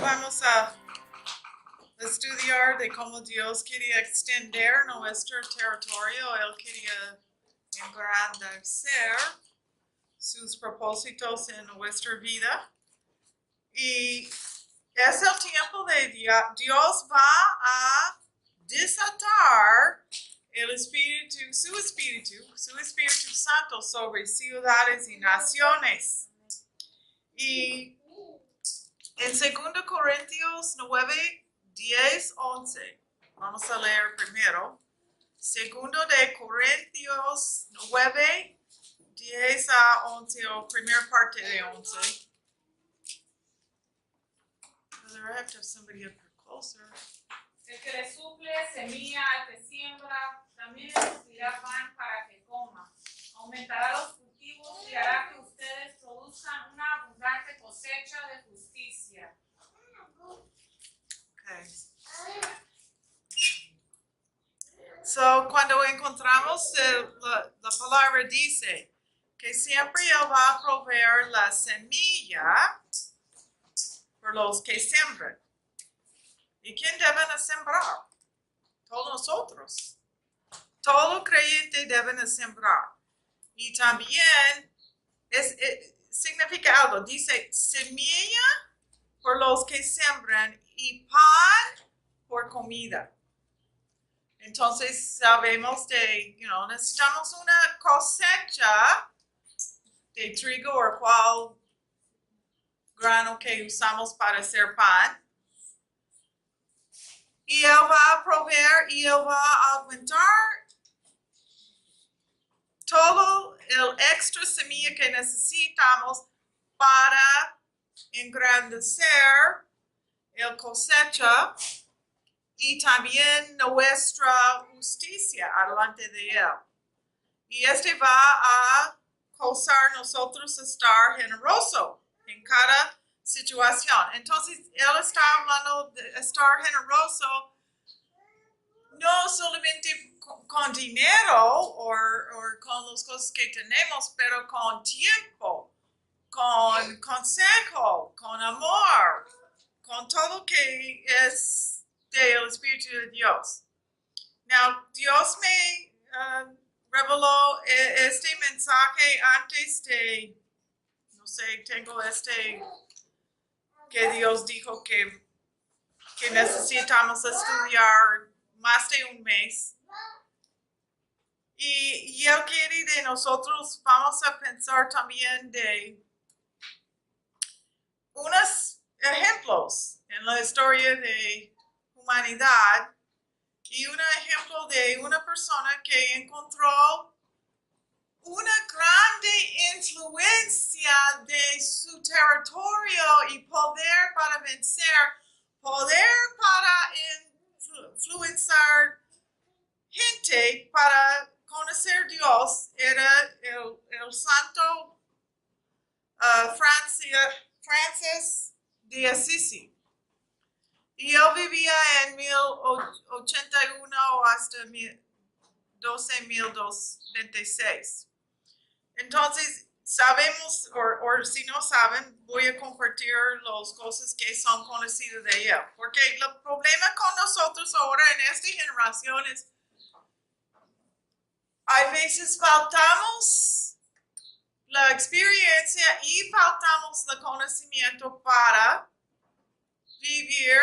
vamos a estudiar de cómo Dios quería extender nuestro territorio. Él quería engrandecer sus propósitos en nuestra vida. Y es el tiempo de Dios va a desatar el Espíritu Santo sobre ciudades y naciones. Y en 2 Corintios 9, 10, 11, vamos a leer primero. 2 de Corintios 9, 10 a 11, o primera parte de 11. I have to have somebody up here closer. El que le suple semilla al que siembra, también le suplirá pan para que coma. Aumentará los cultivos y hará que ustedes produzcan una abundante cosecha de justicia. Okay. So, cuando encontramos la palabra dice que siempre Él va a proveer la semilla por los que siembran. ¿Y quién deben sembrar? Todos nosotros. Todo creyente deben sembrar. Y también significa algo. Dice semilla por los que siembran y pan por comida. Entonces sabemos necesitamos una cosecha de trigo o cual grano que usamos para hacer pan. Y Él va a proveer y Él va a aumentar todo el extra semilla que necesitamos para engrandecer el cosecha y también nuestra justicia delante de Él. Y va a causar nosotros estar generoso en cada situación. Entonces, Él está hablando de estar generoso no solamente con dinero o con las cosas que tenemos, pero con tiempo, con consejo, con amor, con todo que es del Espíritu de Dios. Now, Dios me reveló este mensaje antes de, no sé, tengo que Dios dijo que necesitamos estudiar más de un mes. Y Él quiere de nosotros, vamos a pensar también de unos ejemplos en la historia de humanidad y un ejemplo de una persona que encontró una grande influencia de su territorio y poder para vencer, poder para influenciar gente para conocer Dios. Era el santo Francis de Assisi. Y él vivía en 1081 hasta 1226. Entonces, sabemos, o si no saben, voy a compartir las cosas que son conocidas de él. Porque el problema con nosotros ahora en esta generación es, a veces faltamos la experiencia y faltamos el conocimiento para vivir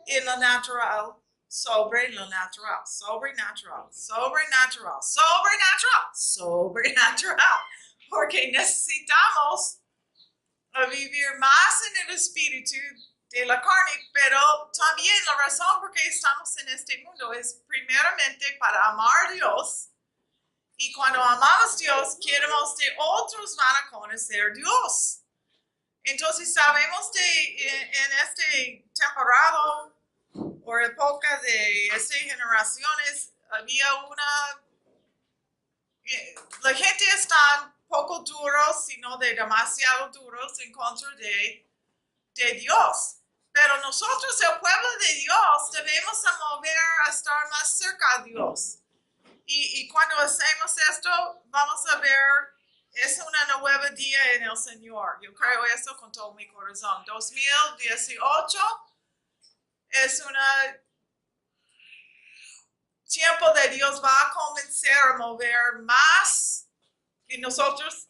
en lo natural, sobre lo natural, sobrenatural. Porque necesitamos vivir más en el espíritu de la carne, pero también la razón por qué estamos en este mundo es primeramente para amar a Dios. Y cuando amamos a Dios, queremos que otros van a conocer a Dios. Entonces sabemos en este temporada o época de estas generaciones había la gente está poco duros, sino de demasiado duros en contra de Dios. Pero nosotros, el pueblo de Dios, debemos mover a estar más cerca de Dios. Y cuando hacemos esto, vamos a ver es una nueva día en el Señor. Yo creo eso con todo mi corazón. 2018 es una tiempo de Dios va a comenzar a mover más y nosotros,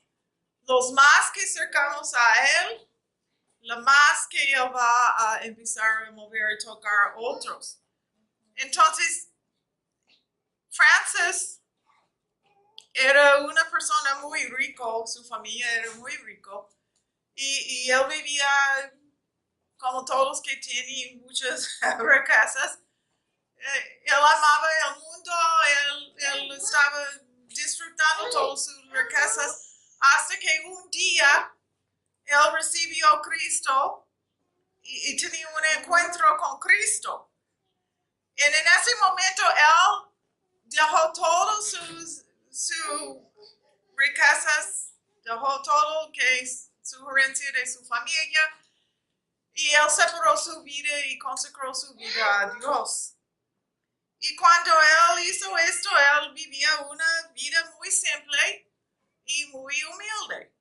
los más que acercamos a Él, lo más que Él va a empezar a mover y tocar a otros. Entonces, Francis era una persona muy rico, su familia era muy rico y él vivía como todos que tienen muchas riquezas. Él amaba el mundo, él estaba disfrutando todas sus riquezas hasta que un día él recibió a Cristo y tenía un encuentro con Cristo. Y en ese momento él dejó todas sus riquezas, dejó todo que es su herencia de su familia y él separó su vida y consagró su vida a Dios. Y cuando él hizo esto, él vivía una vida muy simple y muy humilde.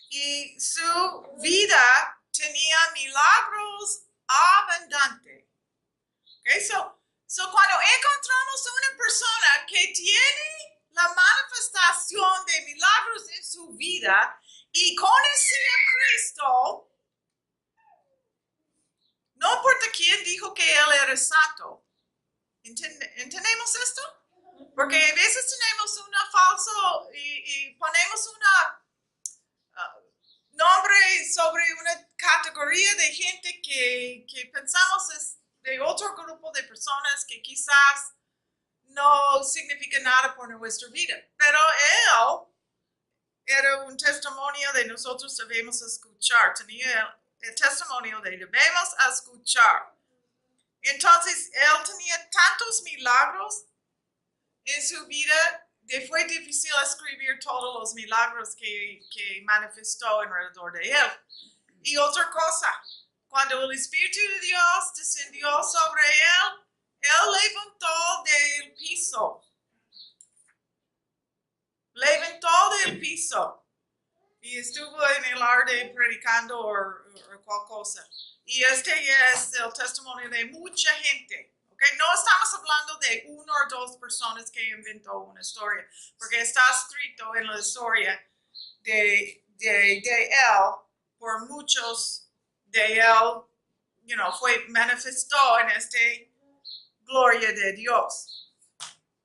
Y su vida tenía milagros abundantes. Okay? So cuando encontramos una persona que tiene la manifestación de milagros en su vida y conocía a Cristo, no importa quién dijo que él era santo. ¿Entendemos esto? Porque a veces tenemos una falso y ponemos una nombre sobre una categoría de gente que pensamos es de otro grupo de personas que quizás no significa nada por nuestra vida. Pero él era un testimonio de nosotros debemos escuchar. Tenía el testimonio de debemos escuchar. Entonces, él tenía tantos milagros en su vida que fue difícil escribir todos los milagros que manifestó alrededor de él. Y otra cosa, cuando el Espíritu de Dios descendió sobre él levantó del piso. Levantó del piso. Y estuvo en el arte predicando o cual cosa. Y este es el testimonio de mucha gente. ¿Okay? No estamos hablando de una o dos personas que inventó una historia, porque está escrito en la historia de él, por muchos de él, fue manifestó en esta gloria de Dios.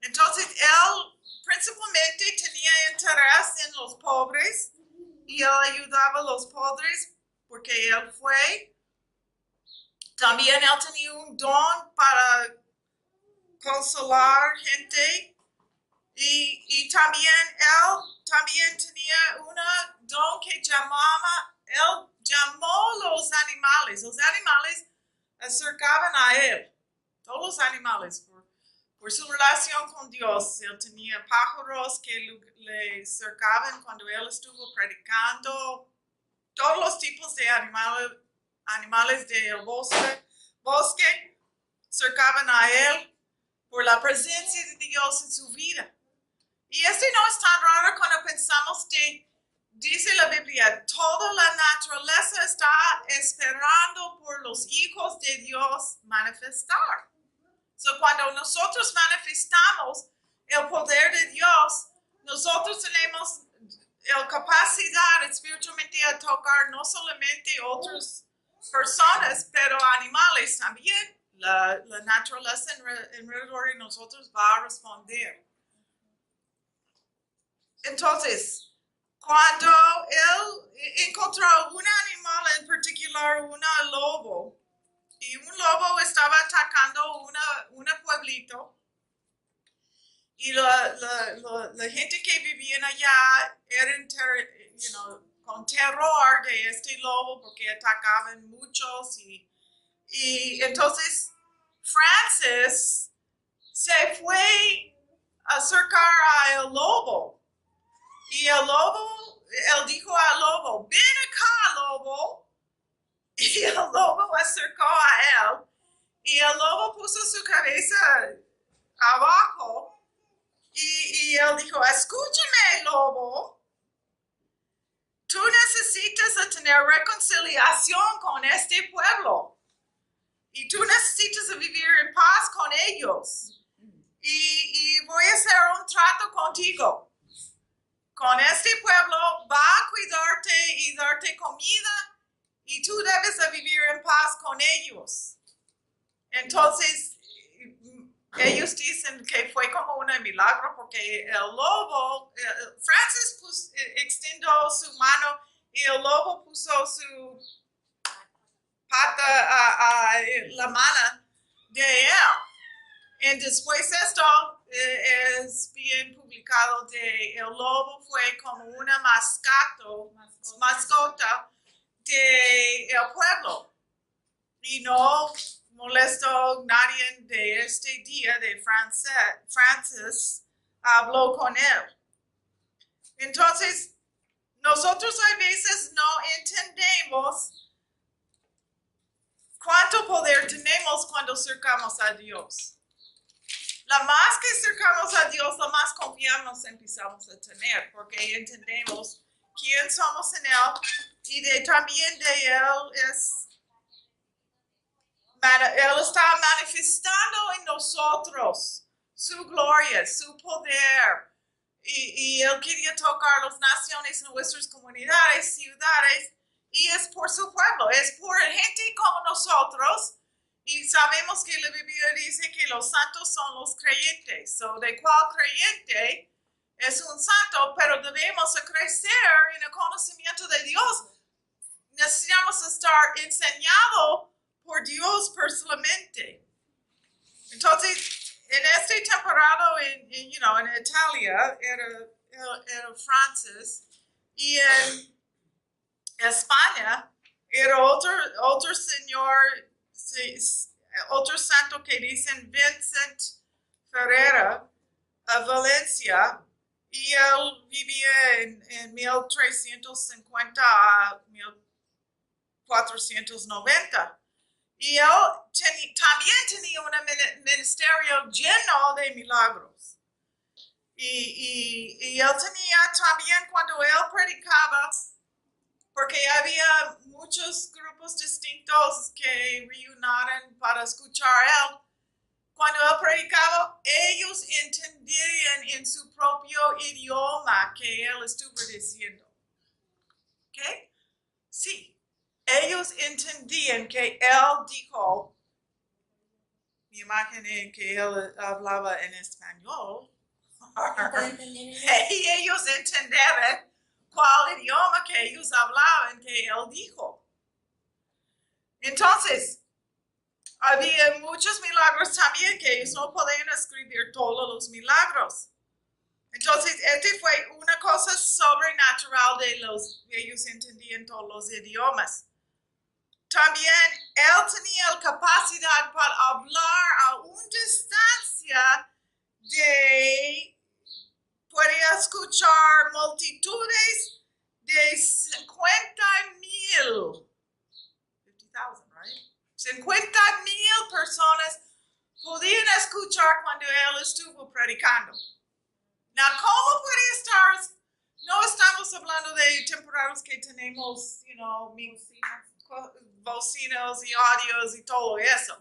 Entonces, él principalmente tenía interés en los pobres y él ayudaba a los pobres porque él fue. También él tenía un don para consolar gente y también él tenía un don que él llamó los animales. Los animales acercaban a él. Todos los animales, por su relación con Dios. Él tenía pájaros que le acercaban cuando él estuvo predicando. Todos los tipos de animales del bosque cercaban a él por la presencia de Dios en su vida. Y no es tan raro cuando pensamos que dice la Biblia, toda la naturaleza está esperando por los hijos de Dios manifestar. So, cuando nosotros manifestamos el poder de Dios, nosotros tenemos la capacidad espiritualmente a tocar no solamente otras personas, pero animales también. La naturaleza alrededor de nosotros va a responder. Entonces, cuando él encontró un animal en particular, un lobo, y un lobo estaba atacando un pueblito, y la gente que vivía allá eran con terror de este lobo porque atacaban muchos y entonces Francis se fue a acercar al lobo y el lobo, él dijo al lobo, ven acá lobo, y el lobo acercó a él y el lobo puso su cabeza abajo y Y él dijo, escúchame, lobo. Tú necesitas tener reconciliación con este pueblo. Y tú necesitas vivir en paz con ellos. Y voy a hacer un trato contigo. Con este pueblo va a cuidarte y darte comida. Y tú debes de vivir en paz con ellos. Entonces, ellos dicen que fue como un milagro porque el lobo, Francis extendió su mano y el lobo puso su pata a la mano de él. Y después esto es bien publicado de el lobo fue como una mascota de el pueblo. Y no molestó a nadie de este día de Francis habló con él. Entonces, nosotros a veces no entendemos cuánto poder tenemos cuando acercamos a Dios. La más que acercamos a Dios, la más confiamos empezamos a tener, porque entendemos quién somos en Él y también de Él Él está manifestando en nosotros su gloria, su poder. Y Él quería tocar las naciones, nuestras comunidades, ciudades, y es por su pueblo, es por gente como nosotros. Y sabemos que la Biblia dice que los santos son los creyentes. So, de cual creyente es un santo, pero debemos crecer en el conocimiento de Dios. Necesitamos estar enseñados por Dios personalmente. Entonces, en esta temporada en Italia era Francis y en España era otro señor, otro santo que dicen Vincent Ferreira a Valencia y él vivía en 1350 a 1490. Y él también tenía un ministerio lleno de milagros. Y él tenía también cuando él predicaba, porque había muchos grupos distintos que reunieron para escuchar a él. Cuando él predicaba, ellos entendían en su propio idioma que él estuvo diciendo. ¿Ok? Sí. Ellos entendían que él dijo, me imaginé que él hablaba en español, y ellos entendieron cuál idioma que ellos hablaban que él dijo. Entonces, había muchos milagros también que ellos no podían escribir todos los milagros. Entonces, este fue una cosa sobrenatural de ellos entendían todos los idiomas. También él tenía la capacidad para hablar a una distancia podía escuchar multitudes de 50,000, 50,000, right? 50,000 personas podían escuchar cuando él estuvo predicando. Now, ¿cómo puede estar? No estamos hablando de temporadas que tenemos, bocinas y audios y todo eso.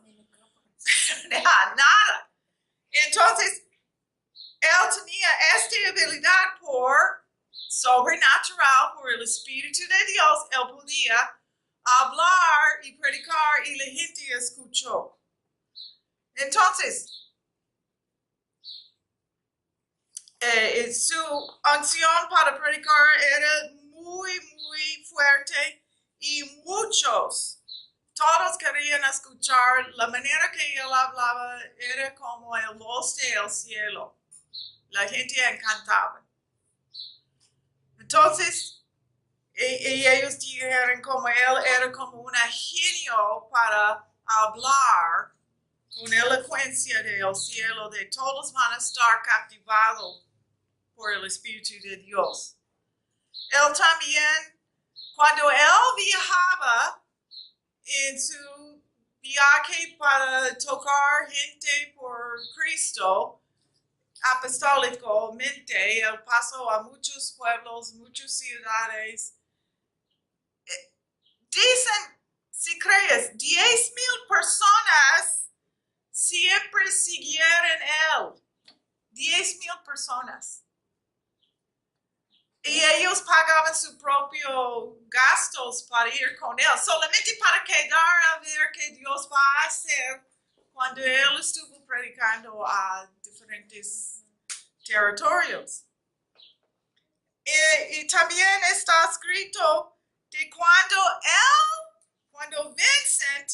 Nada. Entonces, él tenía esta habilidad por sobrenatural, por el Espíritu de Dios. Él podía hablar y predicar y la gente escuchó. Entonces, su unción para predicar era muy, muy fuerte. Y todos querían escuchar la manera que él hablaba, era como el voz del cielo. La gente encantaba. Entonces, y ellos dijeron como él era como un genio para hablar con elocuencia del cielo, de todos van a estar captivados por el Espíritu de Dios. Él también, cuando él viajaba en su viaje para tocar gente por Cristo, apostólicamente, él pasó a muchos pueblos, muchas ciudades. Dicen, si crees, 10,000 personas siempre siguieron él. 10,000 personas. Y ellos pagaban sus propios gastos para ir con él, solamente para quedar a ver qué Dios va a hacer cuando él estuvo predicando a diferentes territorios. Y también está escrito de cuando Vincent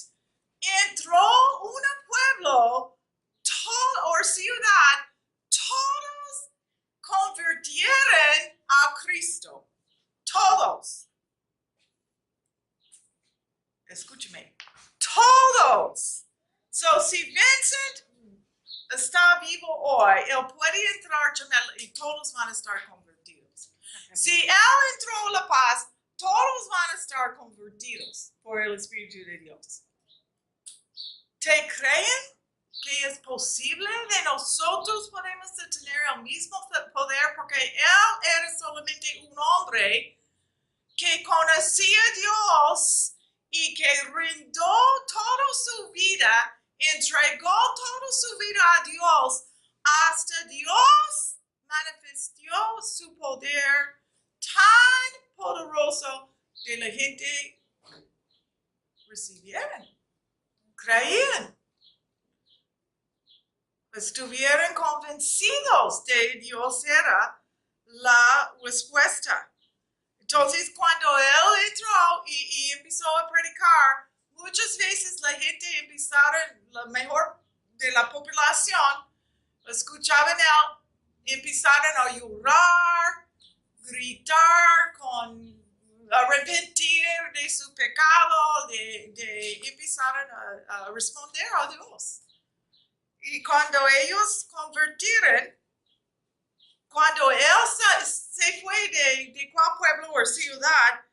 entró a un pueblo o ciudad, todos convirtieron a Cristo. Todos. Escúcheme. Todos. So, si Vincent está vivo hoy, él puede entrar y todos van a estar convertidos. Si él entró a La Paz, todos van a estar convertidos por el Espíritu de Dios. ¿Te creen que es posible de nosotros podemos tener el mismo poder? Porque él era solamente un hombre que conocía a Dios y que rindió toda su vida, entregó toda su vida a Dios, hasta Dios manifestó su poder tan poderoso que la gente recibieron, creían, estuvieron convencidos de Dios era la respuesta. Entonces, cuando él entró y empezó a predicar, muchas veces la gente empezaron, la mejor de la población, escuchaban él, empezaron a llorar, gritar, arrepentir de su pecado, empezaron a responder a Dios. Y cuando ellos convirtieron, cuando él se fue de cuál pueblo o ciudad,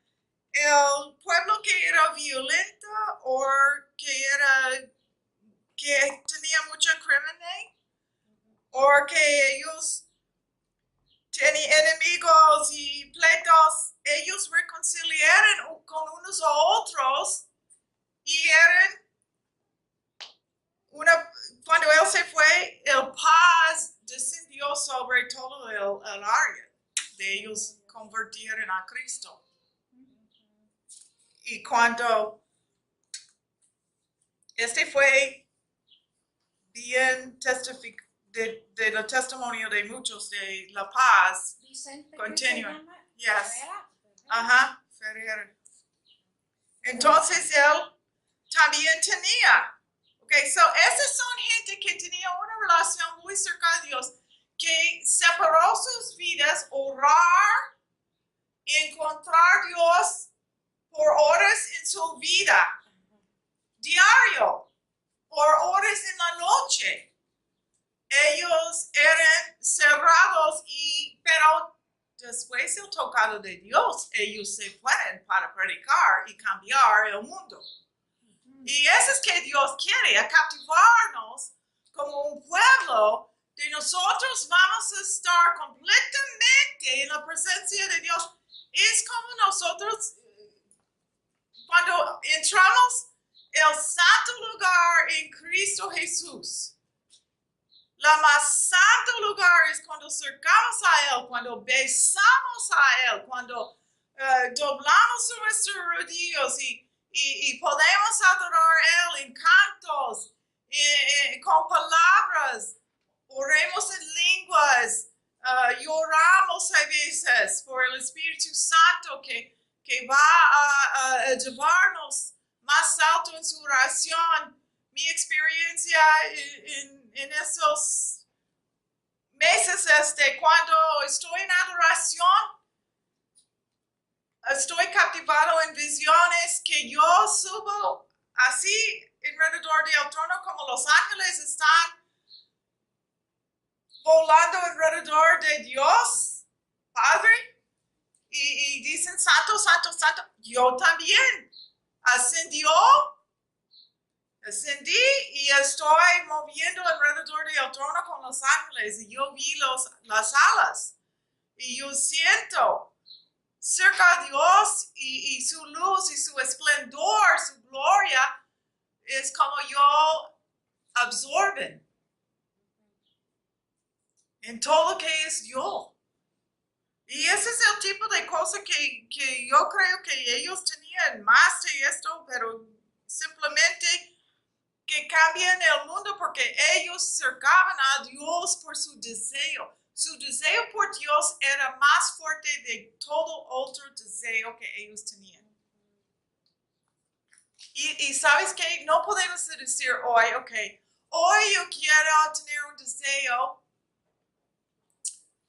el pueblo que era violento o que tenía mucho crimen, o que ellos tenían enemigos y pleitos, ellos reconciliaron con unos a otros y eran cuando él se fue, el paz descendió sobre todo el área de ellos convirtieron a Cristo. Y cuando fue bien del testimonio de muchos de la paz, continúa. Yes. Ajá, Ferreira. Entonces él también tenía. Okay, so esas son gente que tenía una relación muy cercana a Dios, que separó sus vidas, orar, encontrar a Dios por horas en su vida, diario, por horas en la noche. Ellos eran cerrados, pero después del tocado de Dios, ellos se fueron para predicar y cambiar el mundo. Y eso es que Dios quiere, a captivarnos como un pueblo de nosotros vamos a estar completamente en la presencia de Dios. Es como nosotros, cuando entramos el santo lugar en Cristo Jesús. La más santo lugar es cuando acercamos a Él, cuando besamos a Él, cuando doblamos nuestros rodillos y podemos adorar a Él en cantos, con palabras, oremos en lenguas, lloramos a veces por el Espíritu Santo que va a llevarnos más alto en su oración. Mi experiencia en esos meses es cuando estoy en adoración, estoy captivado en visiones que yo subo así alrededor del trono como los ángeles están volando alrededor de Dios, Padre, y dicen santo, santo, santo. Yo también ascendió Ascendí y estoy moviendo alrededor del trono con los ángeles y yo vi las alas y yo siento cerca de Dios y su luz y su esplendor, su gloria, es como yo absorben en todo lo que es yo. Y ese es el tipo de cosa que yo creo que ellos tenían más de esto, pero simplemente que cambian el mundo porque ellos cercaban a Dios por su deseo. Su deseo por Dios era más fuerte de todo otro deseo que ellos tenían. Y sabes que no podemos decir hoy, ok, hoy yo quiero tener un deseo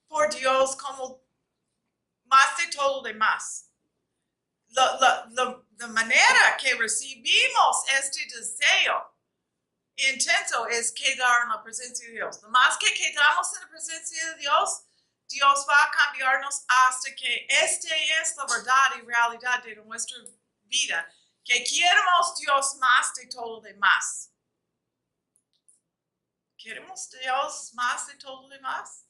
por Dios como más de todo lo demás. La manera que recibimos este deseo intenso es quedar en la presencia de Dios. Lo más que quedamos en la presencia de Dios, Dios va a cambiarnos hasta que esta es la verdad y realidad de nuestra vida. Que queremos Dios más de todo lo demás. ¿Queremos Dios más de todo lo demás?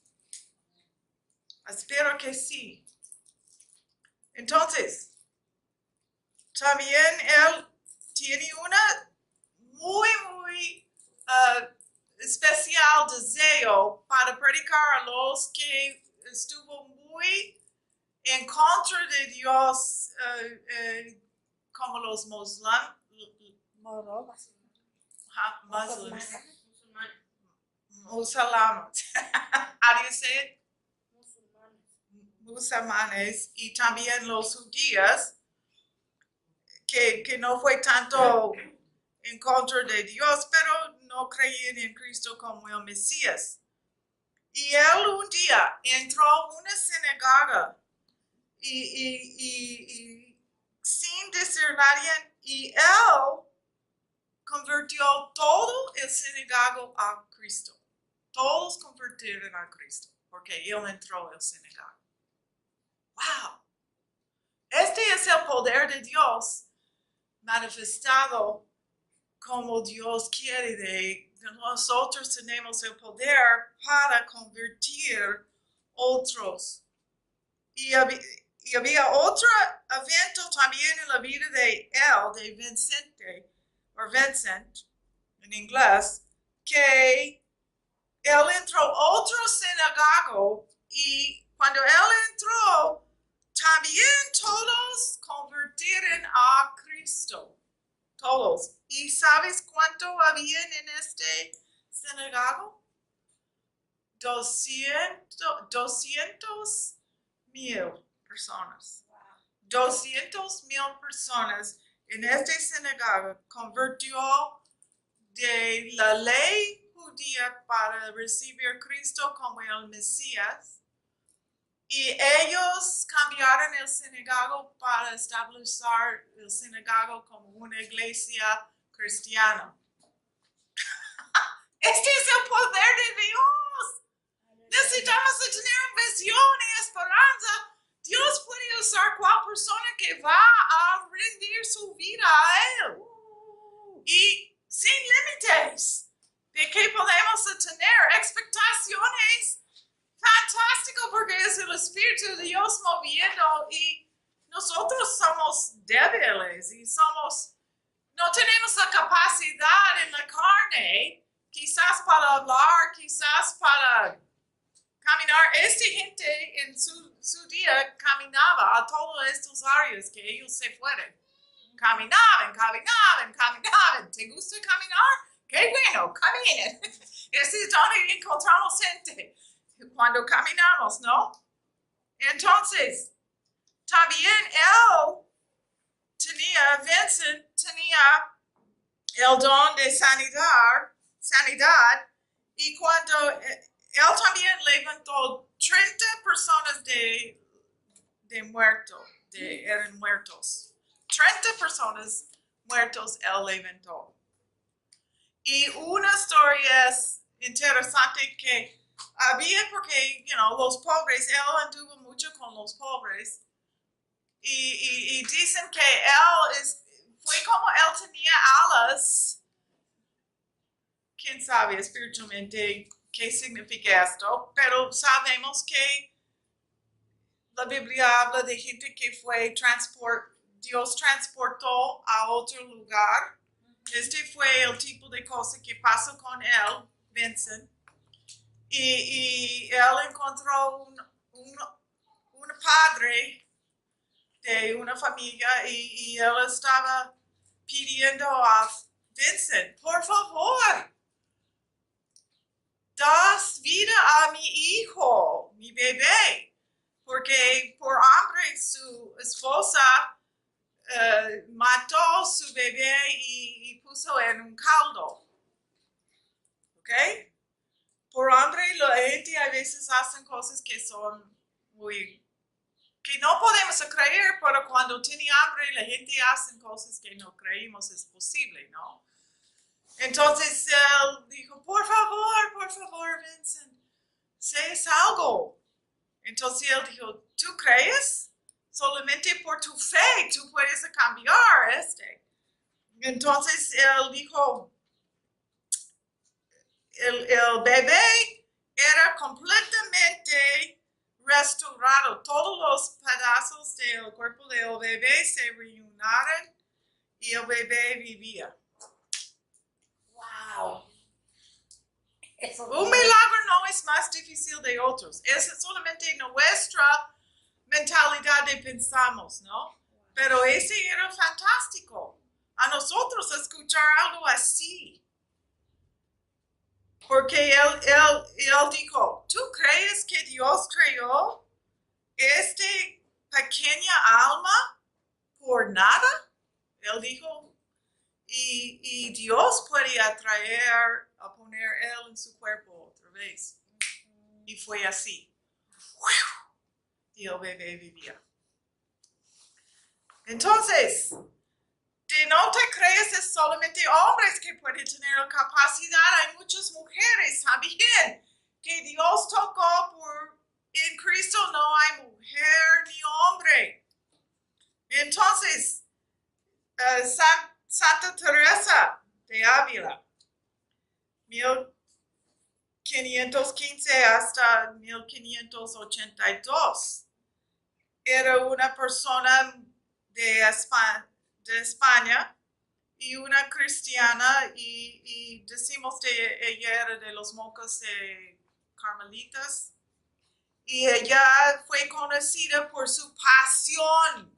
Espero que sí. Entonces, también Él tiene una muy especial deseo para predicar a los que estuvo muy en contra de Dios, como los musulmanes. How do you say it? Musulmanes y también los judíos, que no fue tanto en contra de Dios, pero no creían en Cristo como el Mesías. Y él un día entró a una sinagoga y sin decir nadie, y él convirtió todo el sinagoga a Cristo. Todos convirtieron a Cristo, porque él entró al sinagoga. ¡Wow! Este es el poder de Dios manifestado como Dios quiere. De nosotros tenemos el poder para convertir otros. Y había otro evento también en la vida de él, de Vincent, en inglés, que él entró a otro sinagoga y cuando él entró, también todos convirtieron a Cristo. Todos. ¿Y sabes cuánto había en este sinagoga? 200,000 personas. 200,000 personas en esta sinagoga convirtió de la ley judía para recibir a Cristo como el Mesías. Y ellos cambiaron el sinagoga para establecer el sinagoga como una iglesia cristiana. Este es el poder de Dios. Necesitamos tener visión y esperanza. Dios puede usar cualquier persona que va a rendir su vida a Él. Y sin límites. De que podemos tener expectaciones. Fantástico, porque es el Espíritu de Dios moviendo y nosotros somos débiles y no tenemos la capacidad en la carne, quizás para hablar, quizás para caminar. Esta gente en su día caminaba a todas estas áreas que ellos se fueron. Caminaban. ¿Te gusta caminar? ¡Qué bueno! Caminen. Ese es donde encontramos gente. Cuando caminamos, ¿no? Entonces, también Vincent tenía el don de sanidad, y cuando él también levantó 30 personas eran muertos. 30 personas muertos él levantó. Y una historia es interesante que había porque, los pobres, él anduvo mucho con los pobres. Y dicen que fue como él tenía alas sabe espiritualmente qué significa esto, pero sabemos que la Biblia habla de gente que Dios transportó a otro lugar. Este fue el tipo de cosa que pasó con él, Vincent. Y él encontró un padre de una familia y él estaba pidiendo a Vincent, por favor, das vida a mi hijo, mi bebé, porque por hambre su esposa mató su bebé y puso en un caldo. ¿Ok? Por hambre la gente a veces hacen cosas que son que no podemos creer, pero cuando tiene hambre la gente hace cosas que no creímos es posible, ¿no? Entonces él dijo, por favor, Vincent, sé algo. Entonces él dijo, ¿tú crees? Solamente por tu fe tú puedes cambiar este. Entonces él dijo, el bebé era completamente restaurado. Todos los pedazos del cuerpo del bebé se reunieron y el bebé vivía. Wow. Un milagro no es más difícil de otros. Es solamente nuestra mentalidad de pensamos, ¿no? Pero ese era fantástico. A nosotros escuchar algo así. Porque él dijo, ¿tú crees que Dios creó esta pequeña alma por nada? Él dijo, y Dios puede atraer, a poner él en su cuerpo otra vez. Y fue así. Y el bebé vivía. Entonces, de no te crees es solamente hombres que pueden tener la capacidad. Hay muchas mujeres también que Dios tocó en Cristo no hay mujer ni hombre. Entonces, Santa Teresa de Ávila, 1515 hasta 1582, era una persona de España y una cristiana y decimos de ella era de los monjes de Carmelitas y ella fue conocida por su pasión.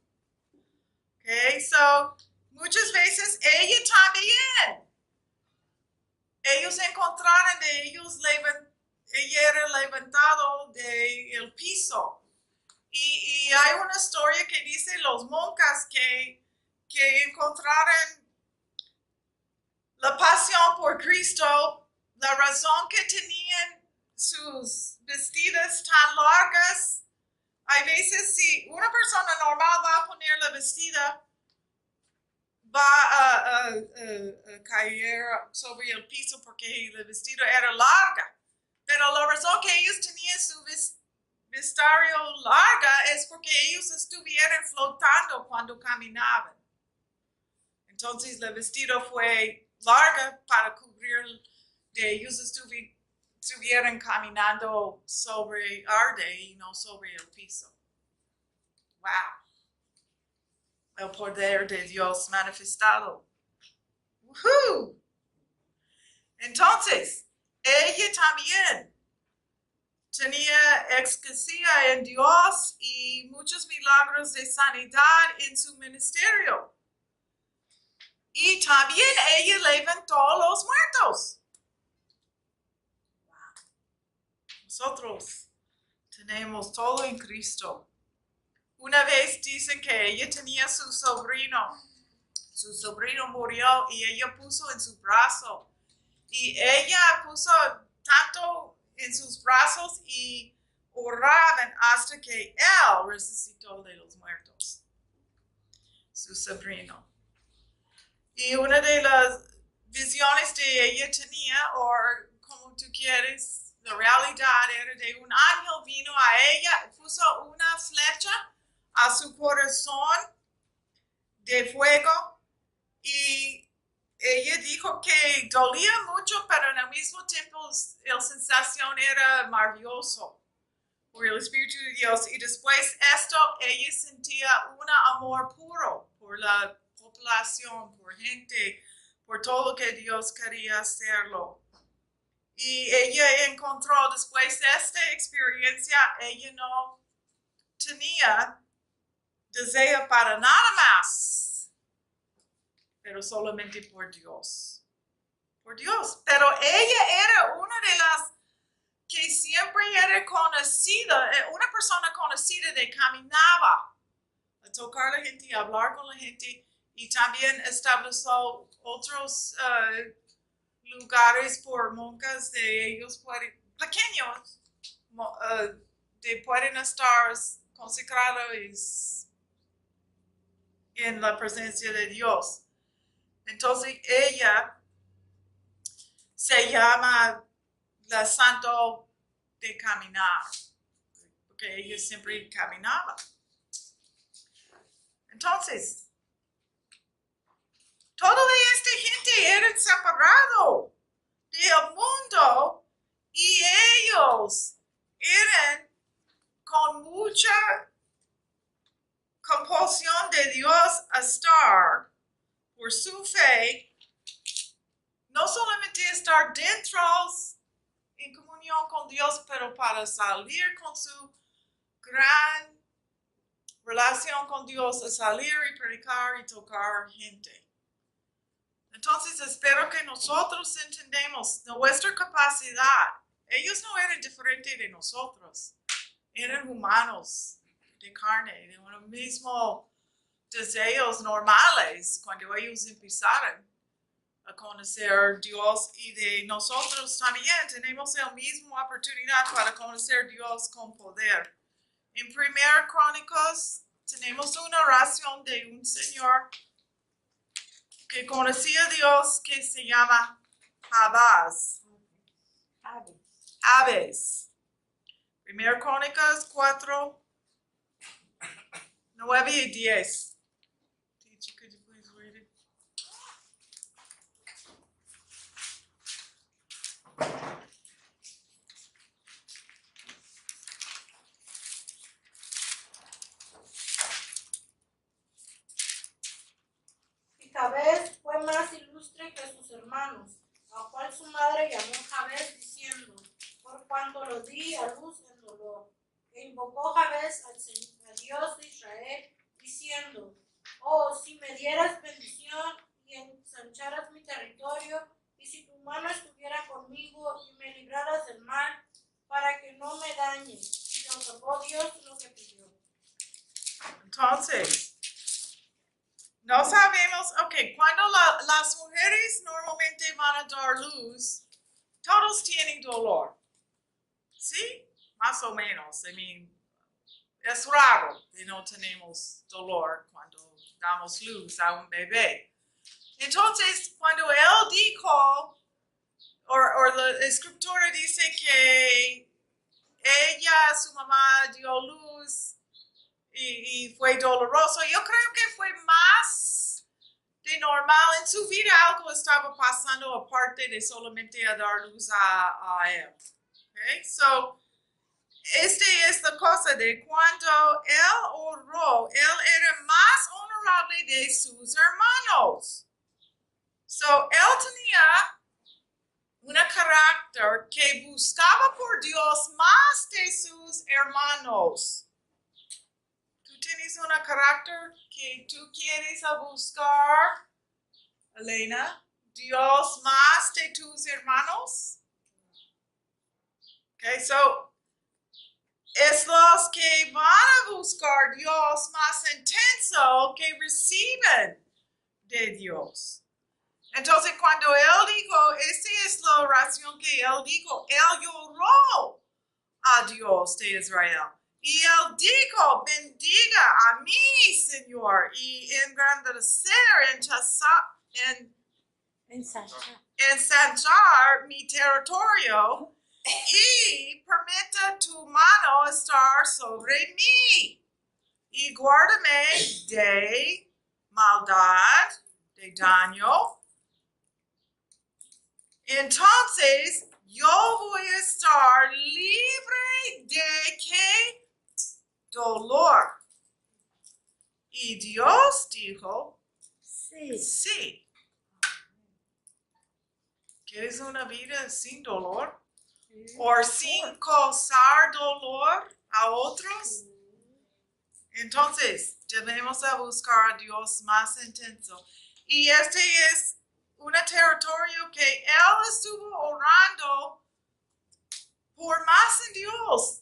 Okay, so muchas veces ella también. Ellos encontraron de ellos, ella era levantado del piso. Y hay una historia que dice los monjas que encontraron la pasión por Cristo, la razón que tenían sus vestidas tan largas. Hay veces si una persona normal va a poner la vestida, va a caer sobre el piso porque el vestido era larga. Pero la razón que ellos tenían su vestuario larga es porque ellos estuvieron flotando cuando caminaban. Entonces el vestido fue larga para cubrir de ellos estuvieran caminando sobre arde y no sobre el piso. Wow. El poder de Dios manifestado. ¡Woohoo! Entonces, ella también tenía exquisita en Dios y muchos milagros de sanidad en su ministerio. Y también ella levantó a los muertos. Wow. Nosotros tenemos todo en Cristo. Una vez dicen que ella tenía su sobrino murió y ella puso en su brazo. Y ella puso tanto en sus brazos y oraban hasta que él resucitó de los muertos. Su sobrino. Y una de las visiones de ella tenía, o como tú quieres, la realidad era de un ángel vino a ella, puso una flecha a su corazón de fuego y ella dijo que dolía mucho, pero en el mismo tiempo la sensación era maravilloso por el Espíritu de Dios. Y después esto, ella sentía un amor puro por la población, por gente, por todo lo que Dios quería hacerlo. Y ella encontró, después de esta experiencia, ella no tenía deseo para nada más, pero solamente por Dios. Por Dios. Pero ella era una de las que siempre era conocida, una persona conocida de caminaba a tocar a la gente y hablar con la gente, y también estableció otros lugares por monjas de ellos pequeños, pueden estar consagrados en la presencia de Dios. Entonces ella se llama la santo de caminar, porque ella siempre caminaba. Entonces, toda esta gente era separado del mundo y ellos eran con mucha compulsión de Dios a estar por su fe, no solamente estar dentro en comunión con Dios, pero para salir con su gran relación con Dios, a salir y predicar y tocar gente. Entonces espero que nosotros entendamos nuestra capacidad. Ellos no eran diferentes de nosotros, eran humanos de carne, de los mismos deseos normales cuando ellos empezaron a conocer a Dios, y de nosotros también tenemos la misma oportunidad para conocer a Dios con poder. En 1 Crónicas tenemos una oración de un señor que conocía a Dios que se llama Aves. 1 Crónicas 4, 9 y 10. Teacher, could you please read it? Y Jabez fue más ilustre que sus hermanos, a cual su madre llamó Jabez, diciendo: por cuanto lo di a luz en dolor. E invocó Jabez a Dios de Israel, diciendo: oh, si me dieras bendición y ensancharas mi territorio, y si tu mano estuviera conmigo y me libraras del mal, para que no me dañe. Y le otorgó Dios lo que pidió. Entonces, no sabemos, cuando las mujeres normalmente van a dar luz, todos tienen dolor. ¿Sí? Más o menos. Es raro que no tenemos dolor cuando damos luz a un bebé. Entonces, cuando él dijo, o la escritura dice que ella, su mamá, dio luz y fue doloroso, yo creo que fue más de normal. En su vida algo estaba pasando aparte de solamente a dar luz a él. Okay? So, esta es la cosa de cuando él oró, él era más honorable de sus hermanos. So, él tenía un carácter que buscaba por Dios más de sus hermanos. ¿Tú tienes un carácter que tú quieres buscar, Elena? ¿Dios más de tus hermanos? Okay, so es los que van a buscar Dios más intenso que reciben de Dios. Entonces, cuando él dijo, esta es la oración que él dijo, él lloró a Dios de Israel. Y él dijo, bendiga a mí, Señor, y engrandecer, ensanchar mi territorio, y permita tu mano estar sobre mí, y guárdame de maldad, de daño, entonces yo voy a estar libre de ¿qué? Dolor. Y Dios dijo, sí. ¿Quieres una vida sin dolor? ¿O sin causar dolor a otros? Entonces, debemos buscar a Dios más intenso. Y este es un territorio que Él estuvo orando por más en Dios.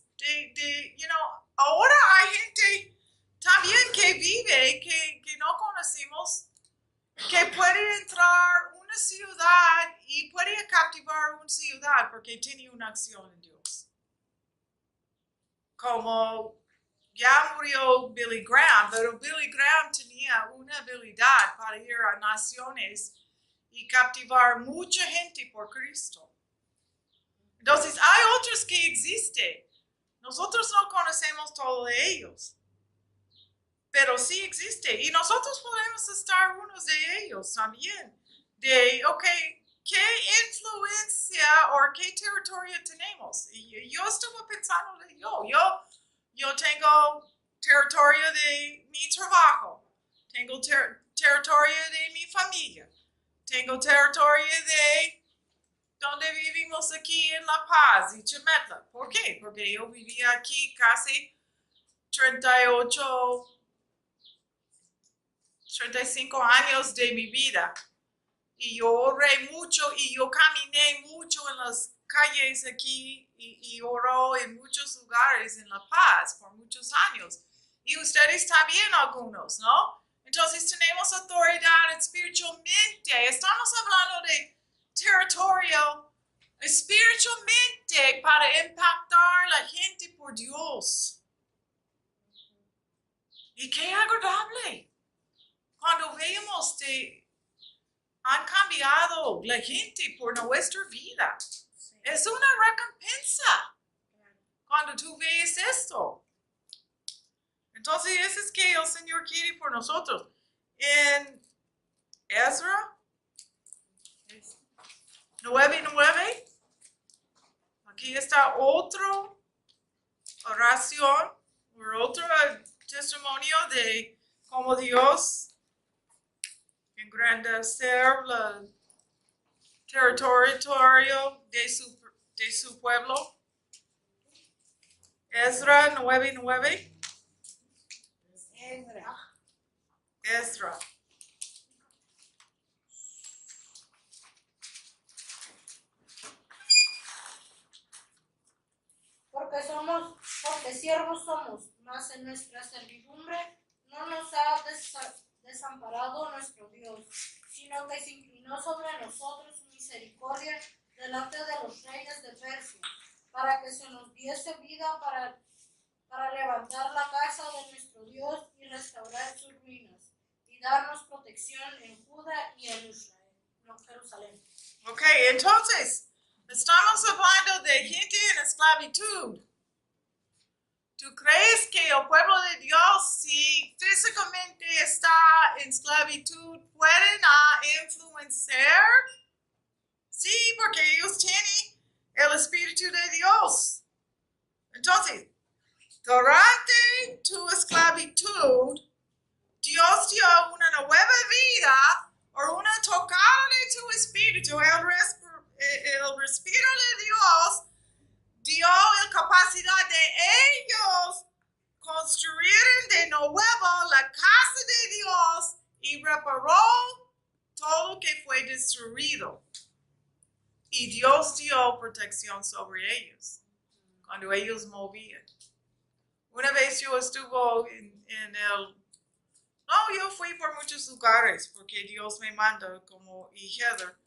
Ahora hay gente también que vive, que no conocemos, que puede entrar a una ciudad y puede captivar una ciudad porque tiene una acción en Dios. Como ya murió Billy Graham, pero Billy Graham tenía una habilidad para ir a naciones y captivar mucha gente por Cristo. Entonces, hay otros que existen. Nosotros no conocemos todos ellos, pero sí existe. Y nosotros podemos estar unos de ellos también. ¿Qué influencia o qué territorio tenemos? Y yo estuve pensando de yo tengo territorio de mi trabajo, tengo territorio de mi familia, tengo territorio de donde vivimos aquí en La Paz y Chimetla. ¿Por qué? Porque yo vivía aquí casi 35 años de mi vida. Y yo oré mucho y yo caminé mucho en las calles aquí y oró en muchos lugares en La Paz por muchos años. Y ustedes también algunos, ¿no? Entonces tenemos autoridad espiritualmente. Estamos hablando de territorio espiritualmente para impactar a la gente por Dios. Y qué agradable cuando vemos han cambiado la gente por nuestra vida. Es una recompensa cuando tú ves esto. Entonces, eso es que el Señor quiere por nosotros. En Ezra 9:9, aquí está otra oración, otro testimonio de cómo Dios engrandecer el territorio de su pueblo. Ezra 9:9. Ezra. Porque siervos somos, mas en nuestra servidumbre no nos ha desamparado nuestro Dios, sino que se inclinó sobre nosotros su misericordia delante de los reyes de Persia, para que se nos diese vida para levantar la casa de nuestro Dios y restaurar sus ruinas, y darnos protección en Judá y en Jerusalén. Ok, entonces, estamos hablando de gente en esclavitud. ¿Tú crees que el pueblo de Dios, si físicamente está en esclavitud, pueden influenciar? Sí, porque ellos tienen el Espíritu de Dios. Entonces, durante tu esclavitud, Dios dio una nueva vida o una tocada de tu espíritu, el respiro de Dios dio la capacidad de ellos construir de nuevo la casa de Dios y reparó todo lo que fue destruido. Y Dios dio protección sobre ellos cuando ellos movían. Una vez yo estuve en el... No, yo fui por muchos lugares porque Dios me manda como Heather.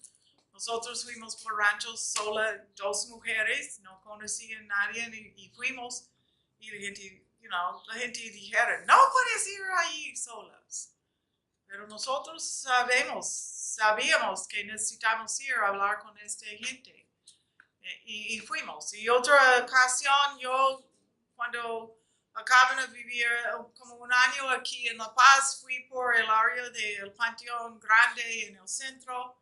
Nosotros fuimos por ranchos sola, 2 mujeres, no conocían a nadie y fuimos. Y la gente dijera, no puedes ir ahí solas. Pero nosotros sabíamos que necesitamos ir a hablar con esta gente. Y fuimos. Y otra ocasión, yo cuando acabo de vivir como un año aquí en La Paz, fui por el área del Panteón Grande en el centro.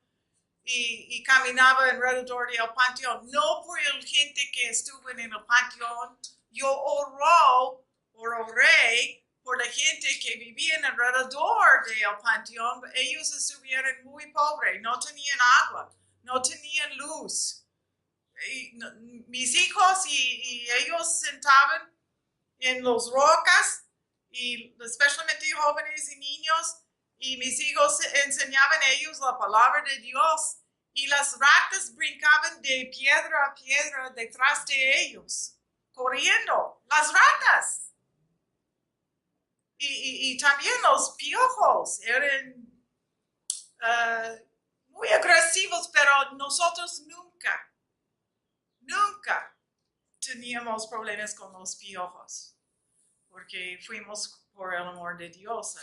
y caminaba alrededor del panteón. No por la gente que estuvo en el panteón, yo oré por la gente que vivía alrededor del panteón. Ellos estuvieron muy pobres, no tenían agua, no tenían luz. Mis hijos y ellos sentaban en las rocas, y especialmente jóvenes y niños, y mis hijos enseñaban a ellos la palabra de Dios, y las ratas brincaban de piedra a piedra detrás de ellos, corriendo, las ratas. Y también los piojos eran muy agresivos, pero nosotros nunca teníamos problemas con los piojos, porque fuimos por el amor de Dios,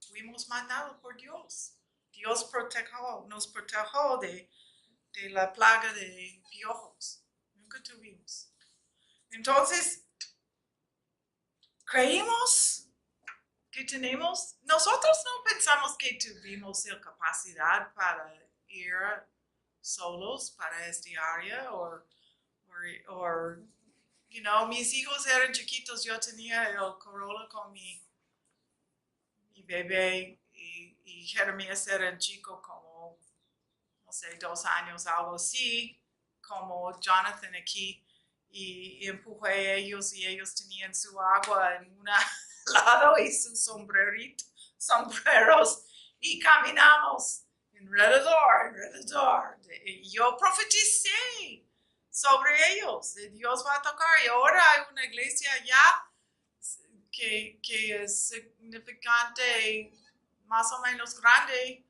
fuimos mandados por Dios. Dios nos protegió de la plaga de piojos. Nunca tuvimos. Entonces, creímos que tenemos, nosotros no pensamos que tuvimos la capacidad para ir solos para este área, o mis hijos eran chiquitos, yo tenía el Corolla con mi bebé, y Jeremías era chico, como, no sé, 2 años, algo así, como Jonathan aquí, y empujé a ellos, y ellos tenían su agua en un lado y sus sombreros, y caminamos alrededor. Yo profeticé sobre ellos, Dios va a tocar, y ahora hay una iglesia allá que es significante, más o menos grande,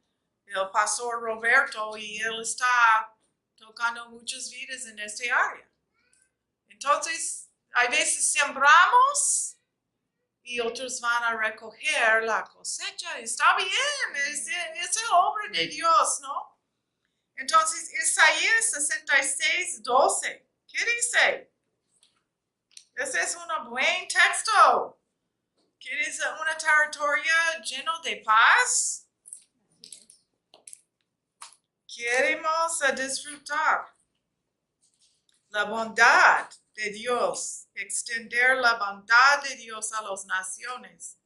el pastor Roberto, y él está tocando muchas vidas en este área. Entonces, a veces sembramos y otros van a recoger la cosecha. Está bien, es la obra de Dios, ¿no? Entonces, Isaías 66, 12. ¿Qué dice? Ese es un buen texto. ¿Quieres un territorio lleno de paz? Queremos disfrutar la bondad de Dios, extender la bondad de Dios a las naciones.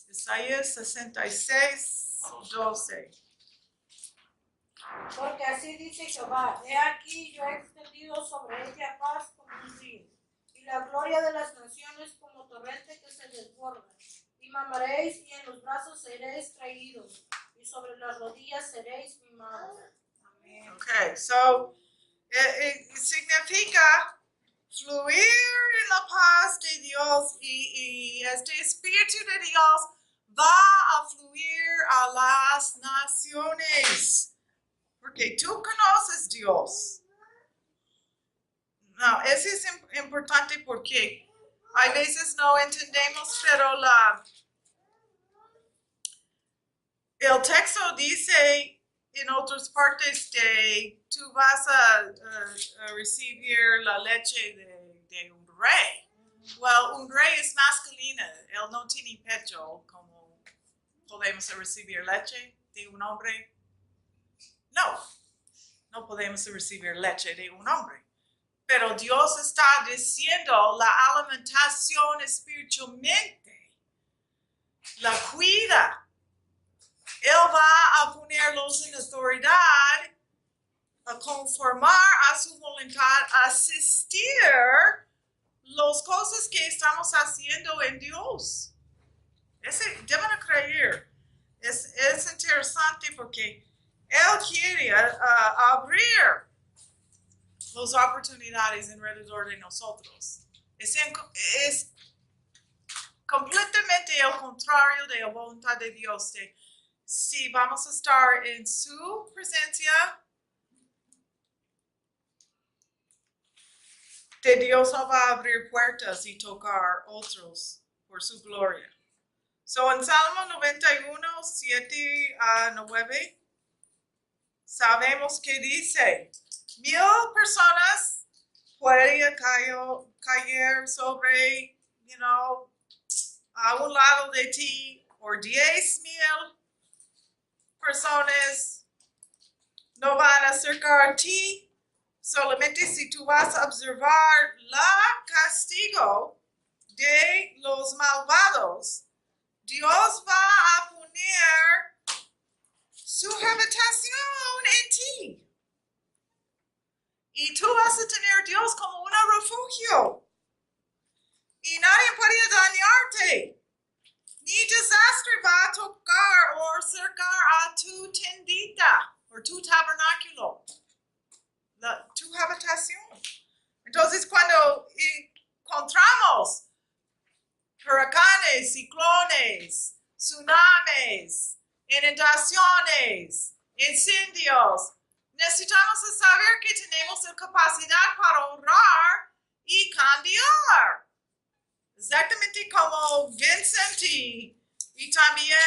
Isaías 66, 12. Porque así dice Jehová: he aquí, yo he extendido sobre ella paz como un río, y la gloria de las naciones como torrente que se desborda. Y mamaréis, y en los brazos seréis traídos, y sobre las rodillas seréis mimados. Amén. Okay, so significa fluir en la paz de Dios, y este Espíritu de Dios va a fluir a las naciones. Porque tú conoces Dios. No, eso es importante porque a veces no entendemos, pero el texto dice en otras partes de tú vas a recibir la leche de un rey. Well, un rey es masculino, él no tiene pecho, como podemos recibir leche de un hombre. No podemos recibir leche de un hombre. Pero Dios está diciendo la alimentación espiritualmente, la cuida. Él va a ponerlos en autoridad, a conformar a su voluntad, a asistir las cosas que estamos haciendo en Dios. Deben creer. Es interesante porque Él quiere abrir las oportunidades alrededor de nosotros. Es completamente el contrario de la voluntad de Dios. Si vamos a estar en su presencia, de Dios va a abrir puertas y tocar otros por su gloria. So en Salmo 91, 7 a 9, sabemos que dice: 1000 personas pueden caer sobre, a un lado de ti, o 10,000 personas no van a acercar a ti solamente si tú vas a observar la castigo de los malvados. Dios va a poner su habitación en ti. Y tú vas a tener a Dios como un refugio. Y nadie puede dañarte. Ni desastre va a tocar o acercar a tu tendita o tu tabernáculo, tu habitación. Entonces, cuando encontramos huracanes, ciclones, tsunamis, inundaciones, incendios, necesitamos saber que tenemos la capacidad para orar y cambiar. Exactamente como Vincent y también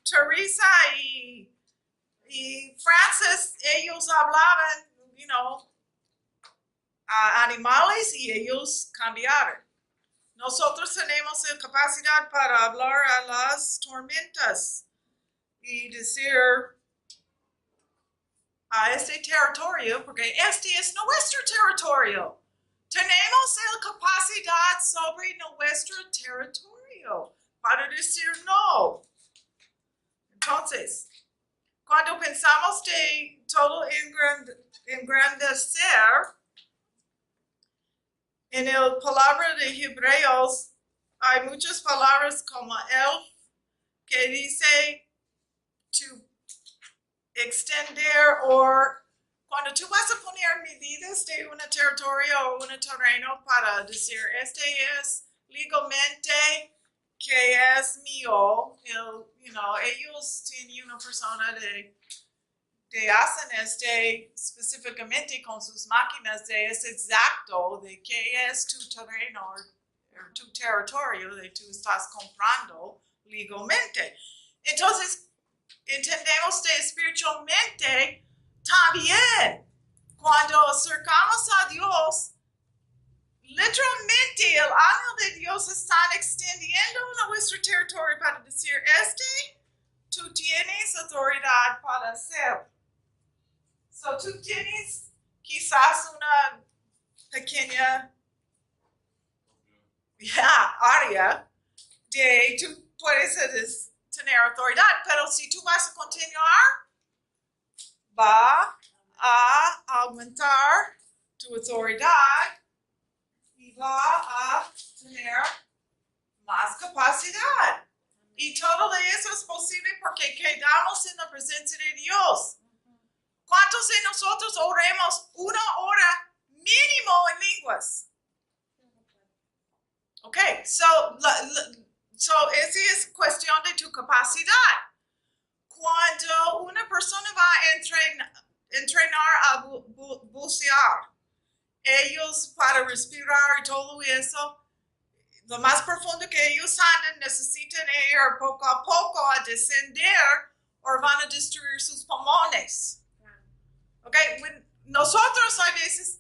Teresa y Francis, ellos hablaban, a animales y ellos cambiaron. Nosotros tenemos la capacidad para hablar a las tormentas y decir a este territorio, porque este es nuestro territorio. Tenemos la capacidad sobre nuestro territorio para decir no. Entonces, cuando pensamos de todo engrandecer, en la palabra de Hebreos hay muchas palabras como el, que dice to extender o cuando tú vas a poner medidas de un territorio o un terreno para decir, este es legalmente que es mío, ellos tienen una persona de hacen específicamente con sus máquinas es exacto de qué es tu terreno o tu territorio de tú estás comprando legalmente. Entonces, entendemos de espiritualmente también, cuando acercamos a Dios, literalmente el ángel de Dios está extendiendo nuestro territorio para decir, tú tienes autoridad para hacer. So, tú tienes quizás una pequeña área de tú puedes tener autoridad, pero si tú vas a continuar, va a aumentar tu autoridad y va a tener más capacidad. Y todo eso es posible porque quedamos en la presencia de Dios. ¿Cuántos de nosotros oremos 1 hora mínimo en lenguas? Ok, so esa es cuestión de tu capacidad. Cuando una persona va a entrenar a bucear, ellos para respirar y todo eso, lo más profundo que ellos andan, necesitan ir poco a poco a descender o van a destruir sus pulmones. Ok, nosotros a veces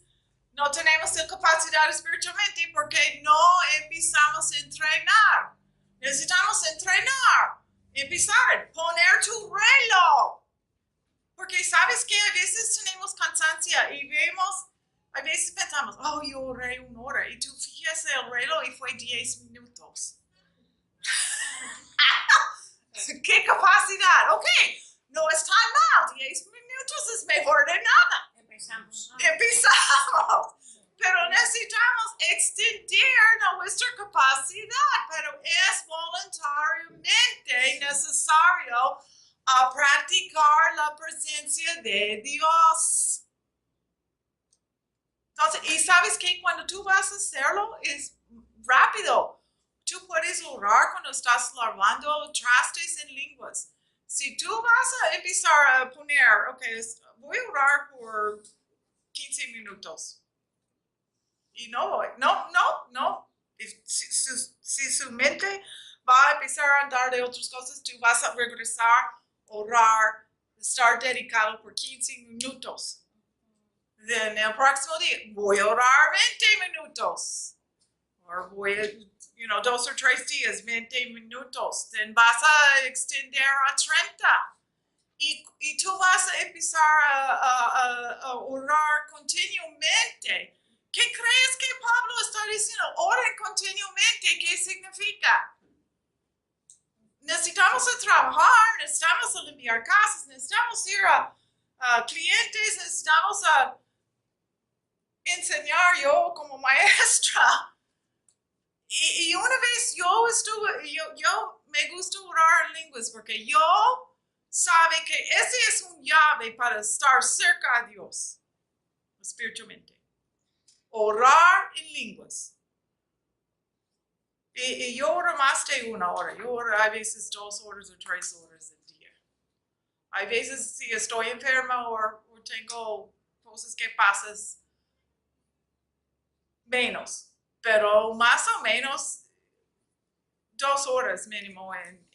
no tenemos la capacidad espiritualmente porque no empezamos a entrenar. Necesitamos entrenar, empezar, poner tu reloj. Porque sabes que a veces tenemos cansancio y vemos, a veces pensamos, oh, yo oré 1 hora y tú fijas el reloj y fue 10 minutos. ¡Qué capacidad! Ok, no es tan mal, 10 minutos es mejor de nada. Empezamos. Pero necesitamos extender nuestra capacidad, pero es voluntariamente necesario a practicar la presencia de Dios. Entonces, y sabes que cuando tú vas a hacerlo es rápido. Tú puedes orar cuando estás lavando trastes en lenguas. Si tú vas a empezar a poner, ok, voy a orar por 15 minutos. Y no. Si su mente va a empezar a andar de otras cosas, tú vas a regresar, orar, estar dedicado por 15 minutos. En el próximo día, voy a orar 20 minutos. O voy a, 2 o 3 días, 20 minutos. Then vas a extender a 30. Y empezar a orar continuamente. ¿Qué crees que Pablo está diciendo? Oren continuamente. ¿Qué significa? Necesitamos trabajar, necesitamos limpiar casas, necesitamos ir a clientes, necesitamos enseñar yo como maestra. Y una vez yo me gusta orar en lenguas porque yo sabe que ese es un llave para estar cerca a Dios espiritualmente. Orar en lenguas. Y yo oro más de una hora. Yo oro a veces 2 horas o 3 horas al día. Hay veces si estoy enferma o tengo cosas que pasan, menos. Pero más o menos 2 horas mínimo en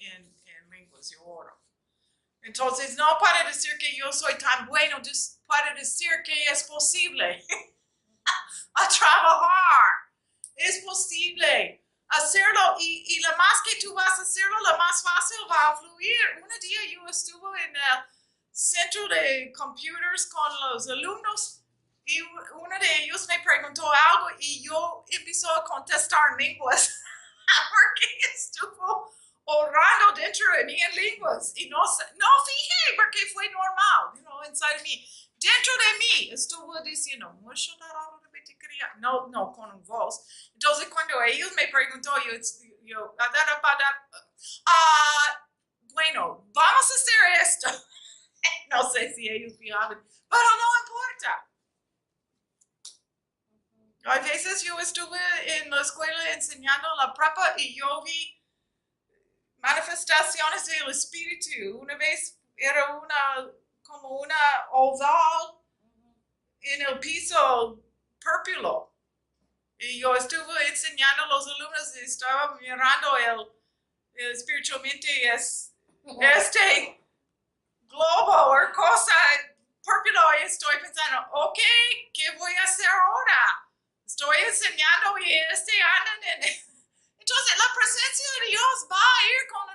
lenguas yo oro. Entonces, no para decir que yo soy tan bueno, para decir que es posible a trabajar. Es posible hacerlo y lo más que tú vas a hacerlo, lo más fácil va a fluir. Un día yo estuve en el centro de computers con los alumnos y uno de ellos me preguntó algo y yo empecé a contestar en lenguas porque estuvo orando dentro de mí en lenguas y no fijé porque fue normal, inside de mí. Dentro de mí estuvo diciendo, no con voz. Entonces cuando ellos me preguntó, bueno, vamos a hacer esto. No sé si ellos fijaban, pero no importa. A veces yo estuve en la escuela enseñando la prepa y yo vi manifestaciones del espíritu. Una vez era como una oval en el piso púrpuro. Y yo estuve enseñando a los alumnos y estaba mirando el espiritualmente este globo o cosa púrpuro y estoy pensando, ok, ¿qué voy a hacer ahora? Estoy enseñando y anda en... Entonces la presencia de Dios va a ir con